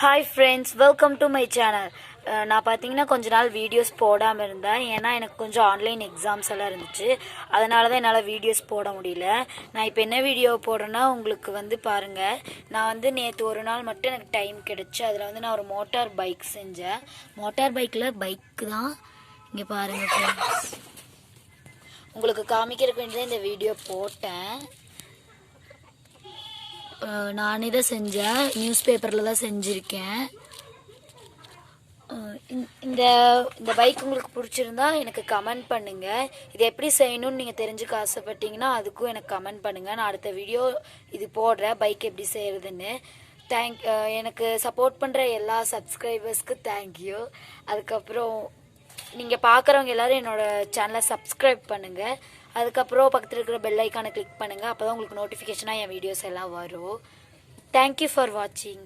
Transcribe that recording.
Hi friends, welcome to my channel. நான் பார்த்தீங்கன்னா கொஞ்ச நாள் வீடியோஸ் போடாமல் இருந்தேன். ஏன்னா எனக்கு கொஞ்சம் ஆன்லைன் எக்ஸாம்ஸ் எல்லாம் இருந்துச்சு. அதனால தான் என்னால் வீடியோஸ் போட முடியல. நான் இப்போ என்ன வீடியோ போடுறேன்னா உங்களுக்கு வந்து பாருங்கள். நான் வந்து நேற்று ஒரு நாள் மட்டும் எனக்கு டைம் கிடச்சி அதில் வந்து நான் ஒரு மோட்டார் பைக் செஞ்சேன். மோட்டார் பைக்கில் பைக்கு தான் இங்கே பாருங்கள் ஃப்ரெண்ட்ஸ். உங்களுக்கு காமிக்கிறதுக்கு வேண்டியதான் இந்த வீடியோ போட்டேன். நானே தான் செஞ்சேன், நியூஸ் பேப்பரில் தான் செஞ்சுருக்கேன். இந்த இந்த பைக் உங்களுக்கு பிடிச்சிருந்தா எனக்கு கமெண்ட் பண்ணுங்கள். இதை எப்படி செய்யணும்னு நீங்கள் தெரிஞ்சுக்க ஆசைப்பட்டீங்கன்னா அதுக்கும் எனக்கு கமெண்ட் பண்ணுங்கள். நான் அடுத்த வீடியோ இது போடுறேன், பைக் எப்படி செய்கிறதுன்னு. எனக்கு சப்போர்ட் பண்ணுற எல்லா சப்ஸ்கிரைபர்ஸ்க்கு தேங்க்யூ. அதுக்கப்புறம் நீங்கள் பார்க்குறவங்க எல்லோரும் என்னோடய சேனலை சப்ஸ்கிரைப் பண்ணுங்கள். அதுக்கப்புறம் பக்கத்தில் இருக்கிற பெல் ஐக்கானை கிளிக் பண்ணுங்கள். அப்போ தான் உங்களுக்கு நோட்டிஃபிகேஷனாக என் வீடியோஸ் எல்லாம் வரும். தேங்க்யூ ஃபார் வாட்சிங்.